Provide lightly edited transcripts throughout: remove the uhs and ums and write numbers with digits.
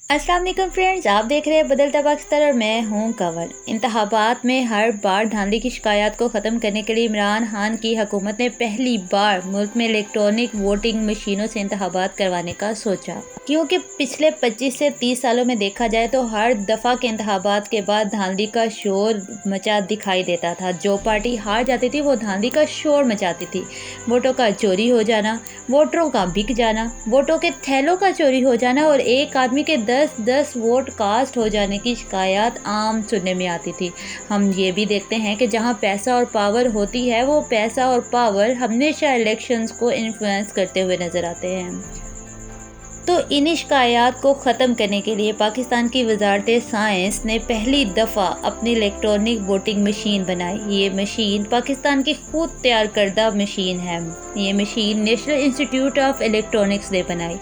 अस्सलाम वालेकुम फ्रेंड्स, आप देख रहे हैं बदलता पाकिस्तान और मैं हूं कंवल। इंतखाबात में हर बार धांधली की शिकायत को ख़त्म करने के लिए इमरान खान की हुकूमत ने पहली बार मुल्क में इलेक्ट्रॉनिक वोटिंग मशीनों से इंतखाबात करवाने का सोचा, क्योंकि पिछले 25 से 30 सालों में देखा जाए तो हर दफ़ा के इंतखाबात के बाद धांधली का शोर मचा दिखाई देता था। जो पार्टी हार जाती थी वो धांधली का शोर मचाती थी। वोटों का चोरी हो जाना, वोटरों का बिक जाना, वोटों के थैलों का चोरी हो जाना और एक आदमी के 10 वोट कास्ट हो जाने की शिकायत आम सुनने में आती थी। हम ये भी देखते हैं कि जहां पैसा और पावर होती है वो पैसा और पावर हमेशा इलेक्शंस को इन्फ्लुएंस करते हुए नज़र आते हैं। तो इन्हीं शिकायत को ख़त्म करने के लिए पाकिस्तान की वजारत साइंस ने पहली दफ़ा अपनी इलेक्ट्रॉनिक वोटिंग मशीन बनाई। ये मशीन पाकिस्तान की खुद तैयार करदा मशीन है। ये machine national institute of electronics ने बनाई।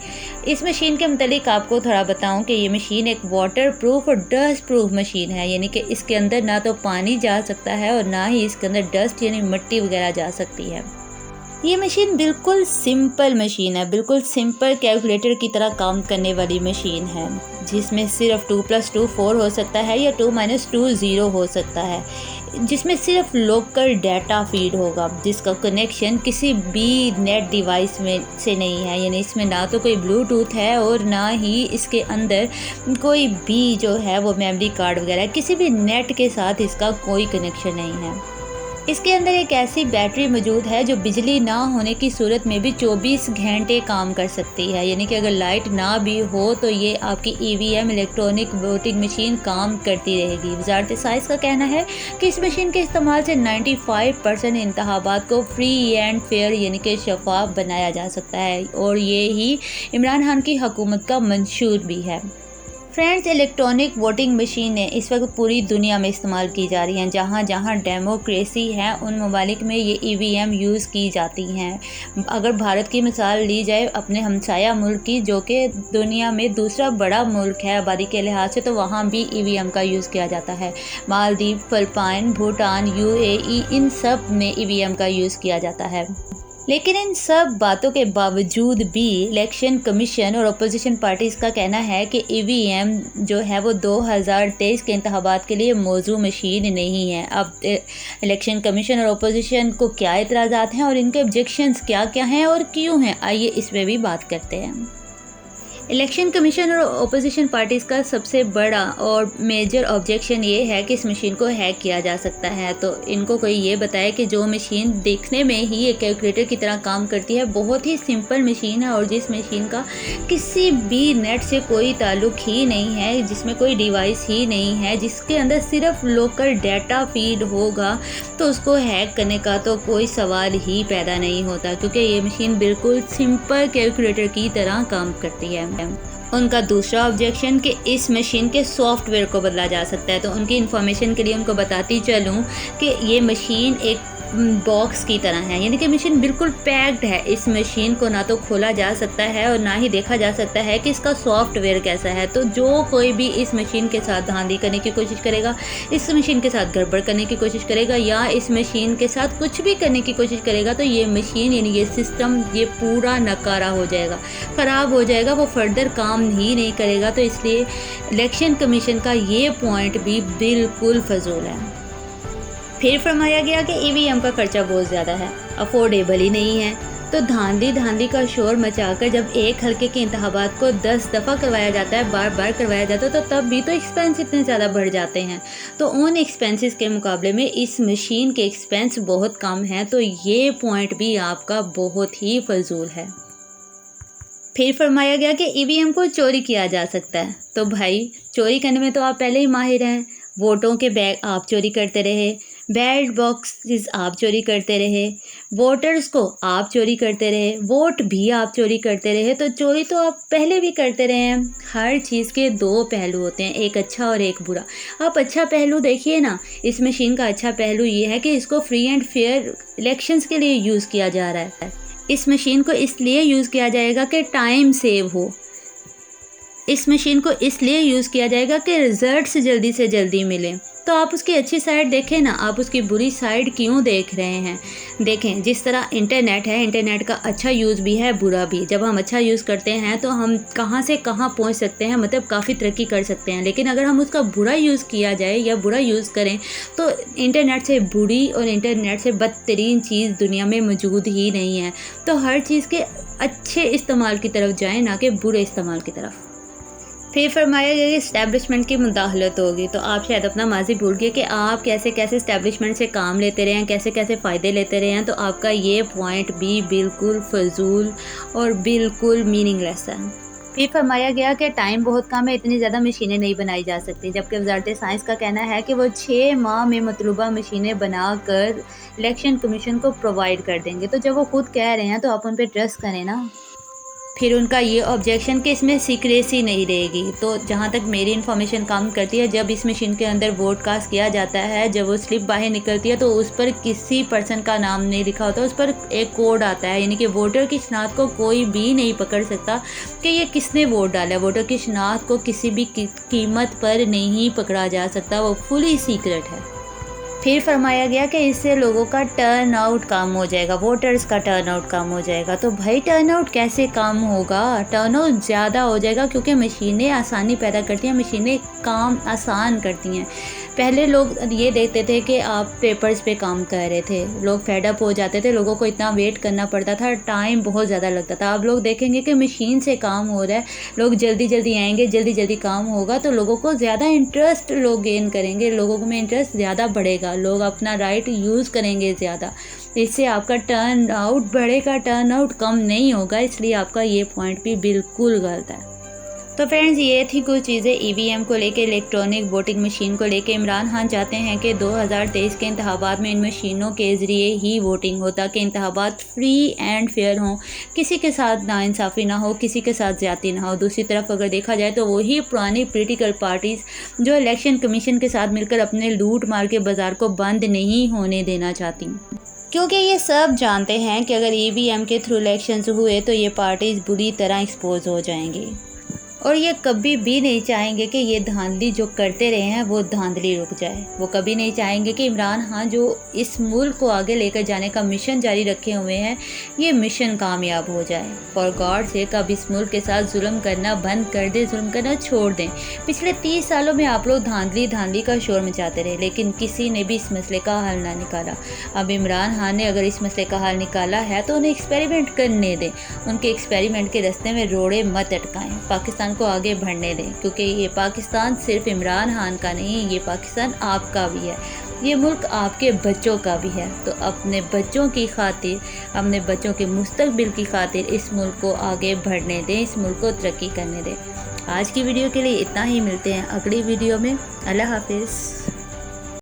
इस मशीन के मतलब आपको थोड़ा बताऊं कि ये मशीन एक वाटर प्रूफ और डस्ट प्रूफ मशीन है, यानी कि इसके अंदर ना तो पानी जा सकता है और ना ही इसके अंदर डस्ट यानी मिट्टी वगैरह जा सकती है। ये मशीन बिल्कुल सिंपल मशीन है, बिल्कुल सिंपल कैलकुलेटर की तरह काम करने वाली मशीन है, जिसमें सिर्फ 2+2 4 हो सकता है या 2-2 0 हो सकता है, जिसमें सिर्फ लोकल डाटा फीड होगा, जिसका कनेक्शन किसी भी नेट डिवाइस में से नहीं है। यानी इसमें ना तो कोई ब्लूटूथ है और ना ही इसके अंदर कोई भी जो है वो मेमोरी कार्ड वगैरह, किसी भी नेट के साथ इसका कोई कनेक्शन नहीं है। इसके अंदर एक ऐसी बैटरी मौजूद है जो बिजली ना होने की सूरत में भी 24 घंटे काम कर सकती है, यानी कि अगर लाइट ना भी हो तो ये आपकी ईवीएम इलेक्ट्रॉनिक वोटिंग मशीन काम करती रहेगी। वजारत साइंस का कहना है कि इस मशीन के इस्तेमाल से 95% इंतखाबात को फ्री एंड फेयर यानी कि शफाफ बनाया जा सकता है, और ये ही इमरान खान की हुकूमत का मंशूर भी है। फ्रेंड्स, इलेक्ट्रॉनिक वोटिंग मशीनें इस वक्त पूरी दुनिया में इस्तेमाल की जा रही हैं। जहाँ जहाँ डेमोक्रेसी है उन ममालिक में ये ईवीएम यूज़ की जाती हैं। अगर भारत की मिसाल ली जाए अपने हमसाया मुल्क की, जो कि दुनिया में दूसरा बड़ा मुल्क है आबादी के लिहाज से, तो वहाँ भी ईवीएम का यूज़ किया जाता है। मालदीव, फिलिपाइन, भूटान, यूएई, इन सब में ईवीएम का यूज़ किया जाता है। लेकिन इन सब बातों के बावजूद भी इलेक्शन कमीशन और अपोजिशन पार्टीज़ का कहना है कि ईवीएम जो है वो 2023 के इंतखाबात के लिए मौजू मशीन नहीं है। अब इलेक्शन कमीशन और अपोजिशन को क्या एतराज़ात हैं और इनके ऑब्जेक्शंस क्या क्या हैं और क्यों हैं, आइए इस पर भी बात करते हैं। इलेक्शन कमीशन और अपोजिशन पार्टीज़ का सबसे बड़ा और मेजर ऑब्जेक्शन ये है कि इस मशीन को हैक किया जा सकता है। तो इनको कोई ये बताए कि जो मशीन देखने में ही एक कैलकुलेटर की तरह काम करती है, बहुत ही सिंपल मशीन है और जिस मशीन का किसी भी नेट से कोई ताल्लुक ही नहीं है, जिसमें कोई डिवाइस ही नहीं है, जिसके अंदर सिर्फ लोकल डाटा फीड होगा, तो उसको हैक करने का तो कोई सवाल ही पैदा नहीं होता, क्योंकि ये मशीन बिल्कुल सिंपल कैलकुलेटर की तरह काम करती है। उनका दूसरा ऑब्जेक्शन कि इस मशीन के सॉफ्टवेयर को बदला जा सकता है। तो उनकी इन्फॉर्मेशन के लिए उनको बताती चलूँ कि ये मशीन एक बॉक्स की तरह है, यानी कि मशीन बिल्कुल पैक्ड है। इस मशीन को ना तो खोला जा सकता है और ना ही देखा जा सकता है कि इसका सॉफ्टवेयर कैसा है। तो जो कोई भी इस मशीन के साथ धांधली करने की कोशिश करेगा, इस मशीन के साथ गड़बड़ करने की कोशिश करेगा या इस मशीन के साथ कुछ भी करने की कोशिश करेगा, तो ये मशीन यानी ये सिस्टम ये पूरा नकारा हो जाएगा, ख़राब हो जाएगा, वो फर्दर काम ही नहीं करेगा। तो इसलिए इलेक्शन कमीशन का ये पॉइंट भी बिल्कुल फजूल है। फिर फरमाया गया कि ईवीएम का खर्चा बहुत ज़्यादा है, अफोर्डेबल ही नहीं है। तो धांधली का शोर मचाकर जब एक हल्के के इंतखाबात को 10 दफ़ा करवाया जाता है, बार बार करवाया जाता है, तो तब भी तो एक्सपेंस इतने ज़्यादा बढ़ जाते हैं। तो उन एक्सपेंसेस के मुकाबले में इस मशीन के एक्सपेंस बहुत कम हैं। तो ये पॉइंट भी आपका बहुत ही फजूल है। फिर फरमाया गया कि ईवीएम को चोरी किया जा सकता है। तो भाई, चोरी करने में तो आप पहले ही माहिर हैं। वोटों के बैग आप चोरी करते रहे, बैलेट बॉक्सेस आप चोरी करते रहे, वोटर्स को आप चोरी करते रहे, वोट भी आप चोरी करते रहे। तो चोरी तो आप पहले भी करते रहे हैं। हर चीज़ के दो पहलू होते हैं, एक अच्छा और एक बुरा। आप अच्छा पहलू देखिए ना, इस मशीन का अच्छा पहलू ये है कि इसको फ्री एंड फेयर इलेक्शंस के लिए यूज़ किया जा रहा है। इस मशीन को इसलिए यूज़ किया जाएगा कि टाइम सेव हो। इस मशीन को इसलिए यूज़ किया जाएगा कि रिज़ल्ट्स जल्दी से जल्दी मिलें। तो आप उसकी अच्छी साइड देखें ना, आप उसकी बुरी साइड क्यों देख रहे हैं। देखें, जिस तरह इंटरनेट है, इंटरनेट का अच्छा यूज़ भी है, बुरा भी। जब हम अच्छा यूज़ करते हैं तो हम कहाँ से कहाँ पहुंच सकते हैं, मतलब काफ़ी तरक्की कर सकते हैं। लेकिन अगर हम उसका बुरा यूज़ किया जाए या बुरा यूज़ करें तो इंटरनेट से बुरी और इंटरनेट से बदतरीन चीज़ दुनिया में मौजूद ही नहीं है। तो हर चीज़ के अच्छे इस्तेमाल की तरफ जाएं, ना कि बुरे इस्तेमाल की तरफ। फिर फरमाया गया कि इस्टेब्लिशमेंट की मुदाखलत होगी। तो आप शायद अपना माजी भूल गए कि आप कैसे कैसे इस्टेब्लिशमेंट से काम लेते रहे हैं, कैसे कैसे फ़ायदे लेते रहे हैं। तो आपका ये पॉइंट भी बिल्कुल फजूल और बिल्कुल मीनिंगलेस है। फिर फरमाया गया कि टाइम बहुत कम है, इतनी ज़्यादा मशीनें नहीं बनाई जा सकती, जबकि वजारत साइंस का कहना है कि वो 6 माह में मतलूबा मशीनें बनाकर इलेक्शन कमीशन को प्रोवाइड कर देंगे। तो जब वो खुद कह रहे हैं तो आप उन पर ट्रस्ट करें ना। फिर उनका ये ऑब्जेक्शन कि इसमें सीक्रेसी नहीं रहेगी। तो जहाँ तक मेरी इन्फॉर्मेशन काम करती है, जब इस मशीन के अंदर वोट कास्ट किया जाता है, जब वो स्लिप बाहर निकलती है तो उस पर किसी पर्सन का नाम नहीं लिखा होता, उस पर एक कोड आता है। यानी कि वोटर की शनाख्त को कोई भी नहीं पकड़ सकता कि ये किसने वोट डाला है। वोटर की शनाख्त को किसी भी कीमत पर नहीं पकड़ा जा सकता, वो फुली सीक्रेट है। फिर फरमाया गया कि इससे लोगों का टर्न आउट कम हो जाएगा, वोटर्स का टर्न आउट कम हो जाएगा। तो भाई टर्न आउट कैसे कम होगा, टर्न आउट ज़्यादा हो जाएगा, क्योंकि मशीनें आसानी पैदा करती हैं, मशीनें काम आसान करती हैं। पहले लोग ये देखते थे कि आप पेपर्स पे काम कर रहे थे, लोग फेड अप हो जाते थे, लोगों को इतना वेट करना पड़ता था, टाइम बहुत ज़्यादा लगता था। अब लोग देखेंगे कि मशीन से काम हो रहा है, लोग जल्दी जल्दी आएंगे, जल्दी जल्दी काम होगा, तो लोगों को ज़्यादा इंटरेस्ट लोग गेन करेंगे, लोगों में इंटरेस्ट ज़्यादा बढ़ेगा, लोग अपना राइट यूज़ करेंगे ज़्यादा। इससे आपका टर्न आउट बढ़ेगा, टर्न आउट कम नहीं होगा। इसलिए आपका ये पॉइंट भी बिल्कुल गलत है। तो फ्रेंड्स, ये थी कुछ चीज़ें ईवीएम को लेके, इलेक्ट्रॉनिक वोटिंग मशीन को लेके। इमरान खान चाहते हैं कि 2023 के इंतखाबात में इन मशीनों के ज़रिए ही वोटिंग हो, ताकि इंतखाबात फ्री एंड फेयर हों, किसी के साथ नाइंसाफ़ी ना हो, किसी के साथ ज़्यादती ना हो। दूसरी तरफ अगर देखा जाए तो वही पुरानी पॉलिटिकल पार्टीज़ जो इलेक्शन कमीशन के साथ मिलकर अपने लूट मार के बाज़ार को बंद नहीं होने देना चाहती, क्योंकि ये सब जानते हैं कि अगर ईवीएम के थ्रू इलेक्शंस हुए तो ये पार्टीज़ बुरी तरह एक्सपोज हो जाएंगी। और ये कभी भी नहीं चाहेंगे कि ये धांधली जो करते रहे हैं वो धांधली रुक जाए। वो कभी नहीं चाहेंगे कि इमरान खान जो इस मुल्क को आगे लेकर जाने का मिशन जारी रखे हुए हैं, ये मिशन कामयाब हो जाए। फॉर गॉड से कब इस मुल्क के साथ जुल्म करना बंद कर दें, जुल्म करना छोड़ दें। पिछले 30 सालों में आप लोग धांधली का शोर मचाते रहे, लेकिन किसी ने भी इस मसले का हल ना निकाला। अब इमरान खान ने अगर इस मसले का हल निकाला है तो उन्हें एक्सपेरिमेंट करने दें, उनके एक्सपेरिमेंट के रास्ते में रोड़े मत अटकाएं, पाकिस्तान को आगे बढ़ने दें। क्योंकि ये पाकिस्तान सिर्फ इमरान खान का नहीं, ये पाकिस्तान आपका भी है, ये मुल्क आपके बच्चों का भी है। तो अपने बच्चों की खातिर, अपने बच्चों के मुस्तकबिल की खातिर इस मुल्क को आगे बढ़ने दें, इस मुल्क को तरक्की करने दें। आज की वीडियो के लिए इतना ही, मिलते हैं अगली वीडियो में। अल्लाह हाफिज़।